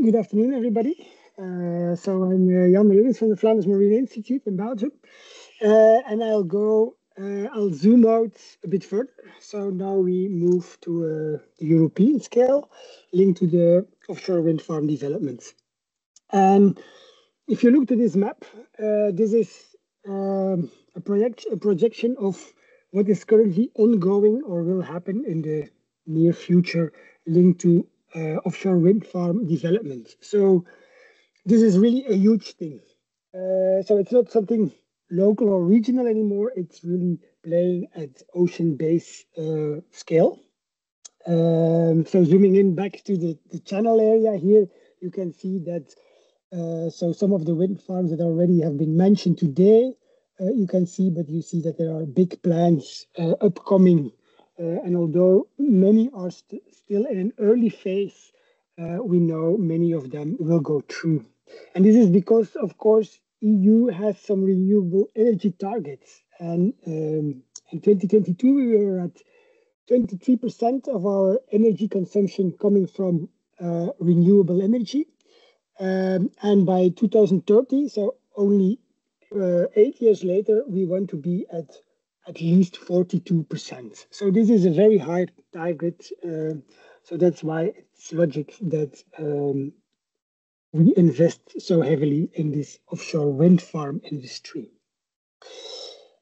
Good afternoon, everybody. I'm Jan Rubens from the Flanders Marine Institute in Belgium, and I'll zoom out a bit further. So now we move to the European scale, linked to the offshore wind farm developments. And if you look to this map, this is a projection of what is currently ongoing or will happen in the near future linked to offshore wind farm development. So this is really a huge thing. So it's not something local or regional anymore. It's really playing at ocean base scale. So zooming in back to the channel area here, you can see that so some of the wind farms that already have been mentioned today, you can see, but you see that there are big plans upcoming. And although many are still in an early phase, we know many of them will go through. And this is because, of course, EU has some renewable energy targets. And in 2022, we were at 23% of our energy consumption coming from renewable energy. And by 2030, so only 8 years later, we want to be at least 42%. So this is a very high target. So that's why it's logic that we invest so heavily in this offshore wind farm industry.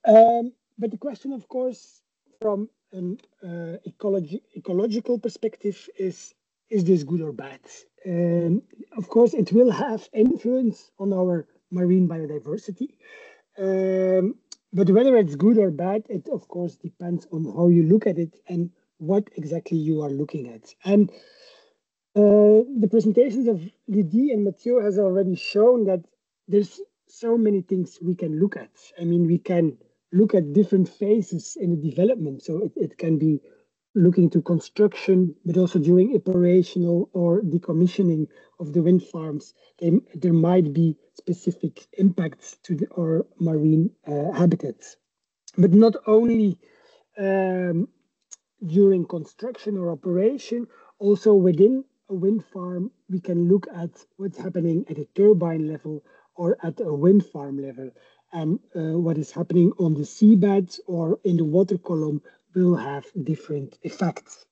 But the question, of course, from an ecological perspective is this good or bad? Of course, it will have influence on our marine biodiversity. But whether it's good or bad, it of course depends on how you look at it and what exactly you are looking at. And the presentations of Lydie and Mathieu has already shown that there's so many things we can look at. I mean, we can look at different phases in the development. So it can be looking to construction, but also during operational or decommissioning of the wind farms, there might be specific impacts to our marine habitats. But not only during construction or operation, also within a wind farm, we can look at what's happening at a turbine level or at a wind farm level. And what is happening on the seabed or in the water column will have different effects.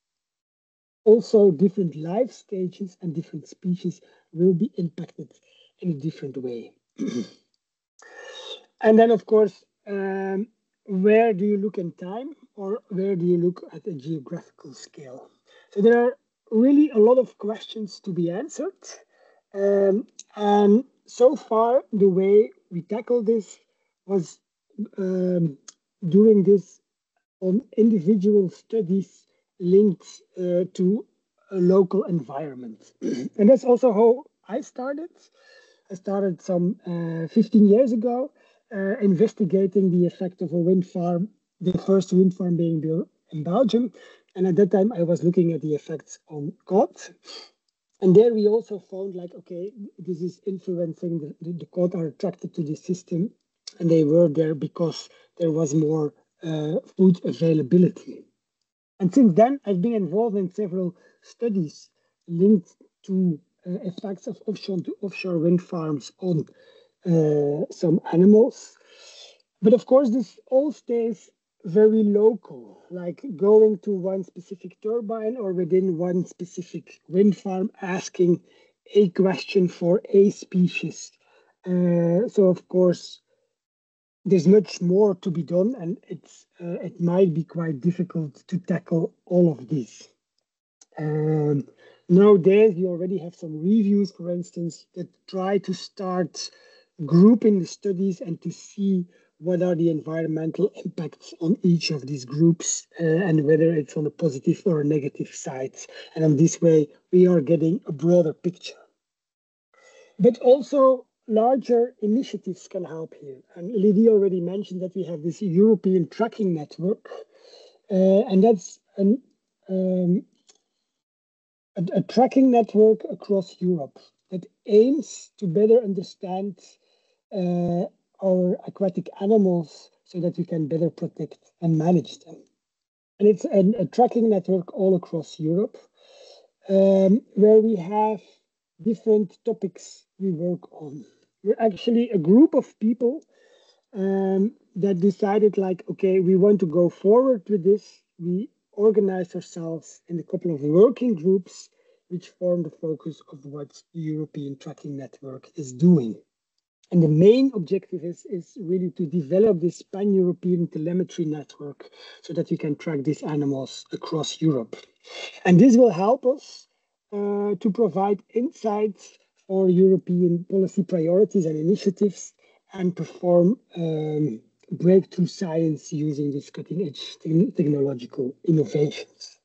Also, different life stages and different species will be impacted in a different way. And then, of course, where do you look in time or where do you look at a geographical scale? So there are really a lot of questions to be answered. And so far, the way we tackle this was doing this on individual studies linked to a local environment. And that's also how I started. I started some 15 years ago, investigating the effect of a wind farm, the first wind farm being built in Belgium. And at that time, I was looking at the effects on cod. And there we also found like, okay, this is influencing the cod are attracted to the system. And they were there because there was more food availability. And since then, I've been involved in several studies linked to effects of offshore wind farms on some animals. But of course, this all stays very local, like going to one specific turbine or within one specific wind farm, asking a question for a species. So of course, there's much more to be done, and it might be quite difficult to tackle all of this. Nowadays, you already have some reviews, for instance, that try to start grouping the studies and to see what are the environmental impacts on each of these groups and whether it's on a positive or a negative side. And in this way, we are getting a broader picture. But also, larger initiatives can help here. And Lydie already mentioned that we have this European tracking network, and that's a tracking network across Europe that aims to better understand our aquatic animals so that we can better protect and manage them. And it's a tracking network all across Europe, where we have different topics we work on. We're actually a group of people that decided like, okay, we want to go forward with this. We organized ourselves in a couple of working groups, which form the focus of what the European Tracking Network is doing. And the main objective is really to develop this pan-European telemetry network so that we can track these animals across Europe. And this will help us to provide insights for European policy priorities and initiatives and perform breakthrough science using these cutting-edge technological innovations.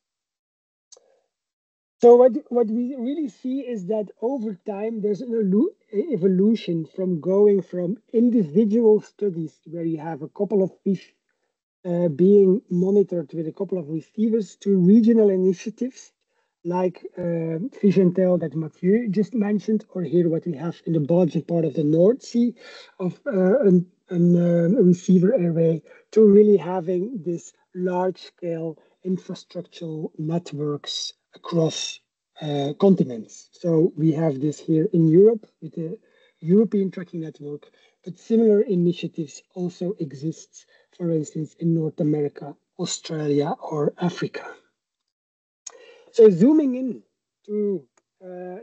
So what we really see is that over time, there's an evolution from going from individual studies where you have a couple of fish being monitored with a couple of receivers to regional initiatives like Fish and Tail that Mathieu just mentioned, or here what we have in the Belgian part of the North Sea of a receiver array, to really having this large-scale infrastructural networks across continents. So we have this here in Europe with the European Tracking Network, but similar initiatives also exist, for instance, in North America, Australia, or Africa. So zooming in to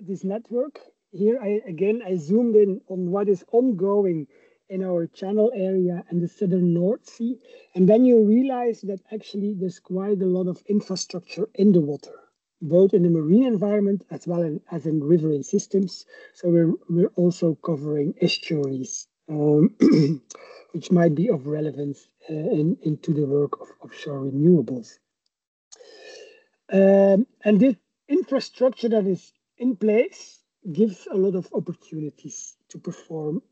this network, here I zoomed in on what is ongoing in our channel area and the southern North Sea. And then you realize that actually there's quite a lot of infrastructure in the water, both in the marine environment as well as in riverine systems. So we're also covering estuaries, which might be of relevance into the work of offshore renewables. And this infrastructure that is in place gives a lot of opportunities to perform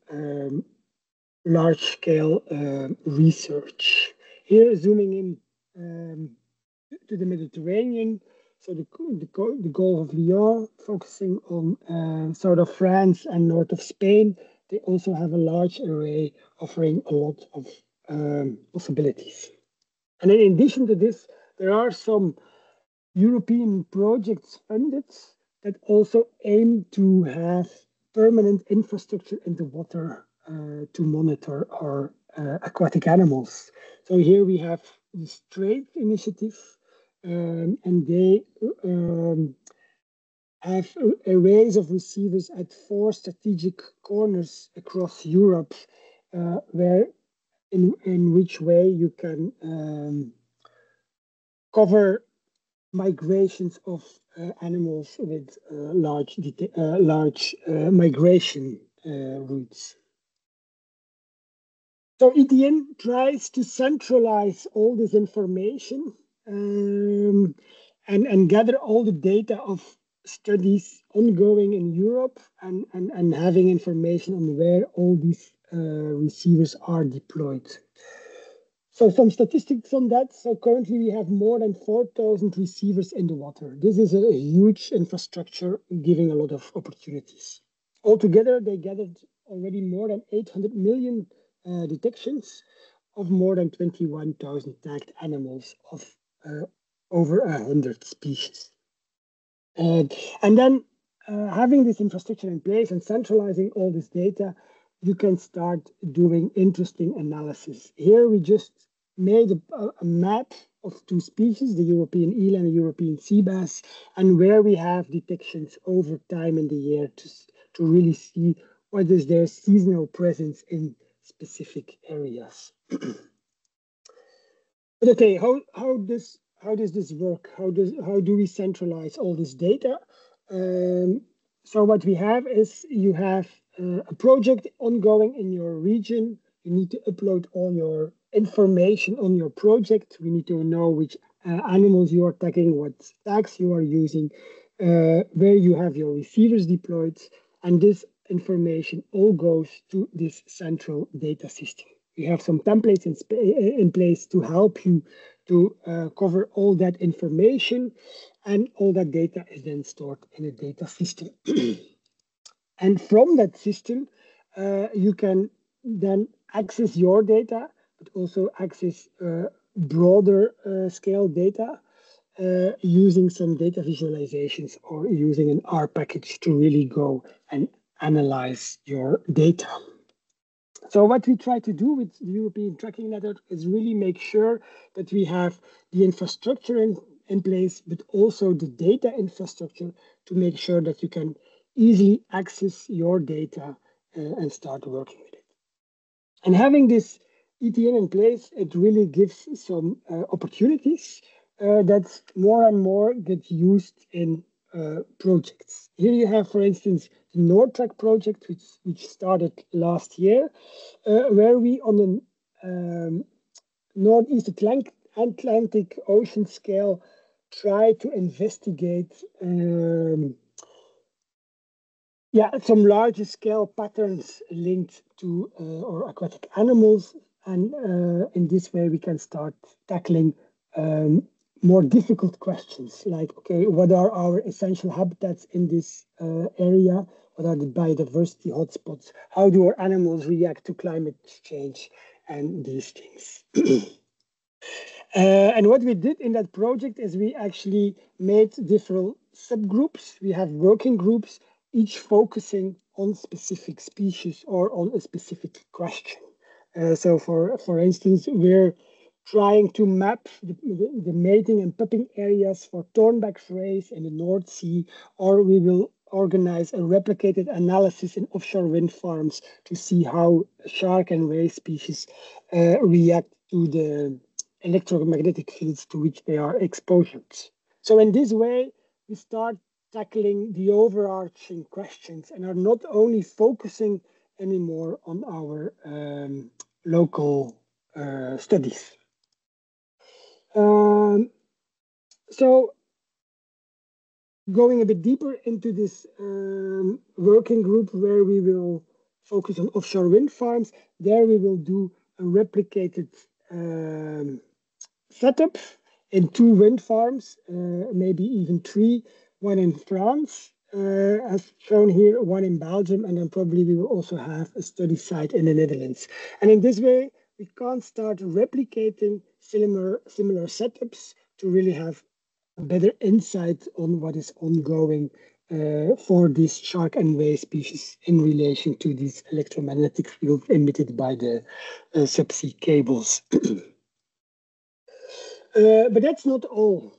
large-scale research. Here, zooming in to the Mediterranean, so the Gulf of Lyon, focusing on south of France and north of Spain, they also have a large array offering a lot of possibilities. And in addition to this, there are some European projects funded that also aim to have permanent infrastructure in the water to monitor our aquatic animals. So here we have the STRAIT initiative, and they have arrays of receivers at 4 strategic corners across Europe, where in which way you can cover migrations of animals with large migration routes. So ETN tries to centralize all this information and gather all the data of studies ongoing in Europe and having information on where all these receivers are deployed. So some statistics on that. So currently we have more than 4,000 receivers in the water. This is a huge infrastructure giving a lot of opportunities. Altogether, they gathered already more than 800 million detections of more than 21,000 tagged animals of over 100 species. And then having this infrastructure in place and centralizing all this data, you can start doing interesting analysis. Here we just made a map of 2 species, the European eel and the European sea bass, and where we have detections over time in the year to really see what is their seasonal presence in specific areas. But okay, how does this work? How do we centralize all this data? So what we have is you have a project ongoing in your region. You need to upload all your information on your project. We need to know which animals you are tagging, what tags you are using, where you have your receivers deployed, and this information all goes to this central data system. We have some templates in place to help you to cover all that information, and all that data is then stored in a data system. And from that system, you can then access your data, but also access broader scale data using some data visualizations or using an R package to really go and analyze your data. So what we try to do with the European Tracking Network is really make sure that we have the infrastructure in place, but also the data infrastructure to make sure that you can easily access your data and start working with it. And having this ETN in place, it really gives some opportunities that more and more get used in projects. Here you have, for instance, the NordTrack project, which started last year, where we on the Northeast Atlantic Ocean scale try to investigate some larger scale patterns linked to or aquatic animals. And in this way, we can start tackling more difficult questions like, okay, what are our essential habitats in this area? What are the biodiversity hotspots? How do our animals react to climate change and these things? And what we did in that project is we actually made different subgroups. We have working groups, each focusing on specific species or on a specific question. So for instance, we're trying to map the mating and pupping areas for thornback rays in the North Sea, or we will organize a replicated analysis in offshore wind farms to see how shark and ray species react to the electromagnetic fields to which they are exposed. So in this way, we start tackling the overarching questions and are not only focusing anymore on our local studies. So going a bit deeper into this working group where we will focus on offshore wind farms, there we will do a replicated setup in 2 wind farms, maybe even 3, one in France, as shown here, one in Belgium, and then probably we will also have a study site in the Netherlands. And in this way, we can start replicating similar setups to really have a better insight on what is ongoing for these shark and ray species in relation to these electromagnetic fields emitted by the subsea cables. But that's not all.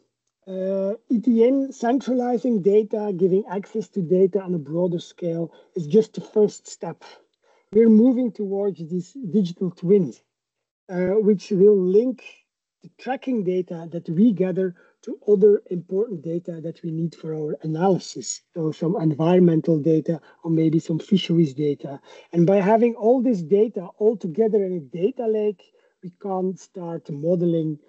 ETN centralizing data, giving access to data on a broader scale is just the first step. We're moving towards this digital twin, which will link the tracking data that we gather to other important data that we need for our analysis. So some environmental data or maybe some fisheries data. And by having all this data all together in a data lake, we can start modeling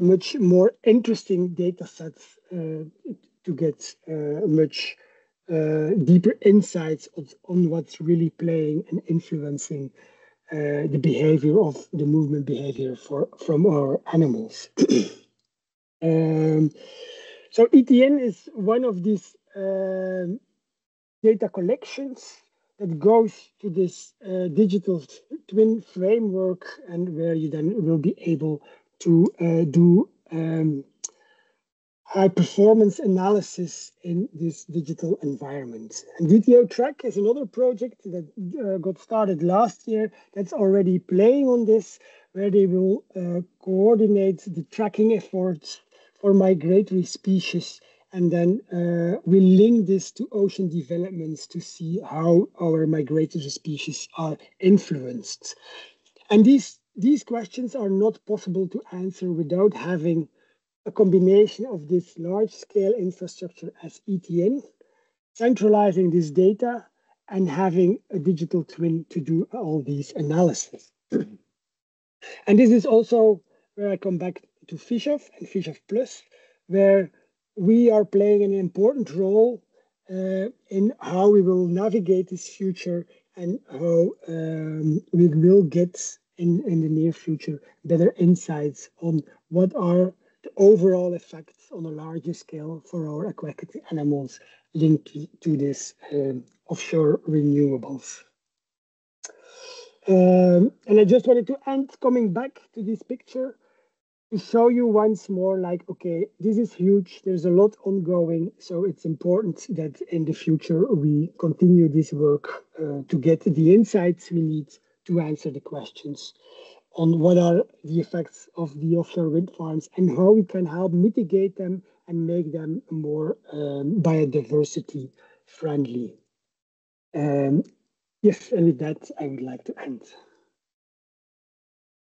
much more interesting data sets to get much deeper insights on what's really playing and influencing the behavior of the movement behavior from our animals. So ETN is one of these data collections that goes to this digital twin framework, and where you then will be able to do high performance analysis in this digital environment. And DTO-TRACK is another project that got started last year that's already playing on this, where they will coordinate the tracking efforts for migratory species, and then we link this to ocean developments to see how our migratory species are influenced. And these questions are not possible to answer without having a combination of this large-scale infrastructure as ETN, centralizing this data, and having a digital twin to do all these analysis. And this is also where I come back to FishOff and FishOff Plus, where we are playing an important role in how we will navigate this future and how we will get in the near future better insights on what are the overall effects on a larger scale for our aquatic animals linked to this offshore renewables. And I just wanted to end coming back to this picture to show you once more, like, okay, this is huge. There's a lot ongoing. So it's important that in the future we continue this work to get the insights we need to answer the questions on what are the effects of the offshore wind farms and how we can help mitigate them and make them more biodiversity friendly. Um, yes, and with that, I would like to end.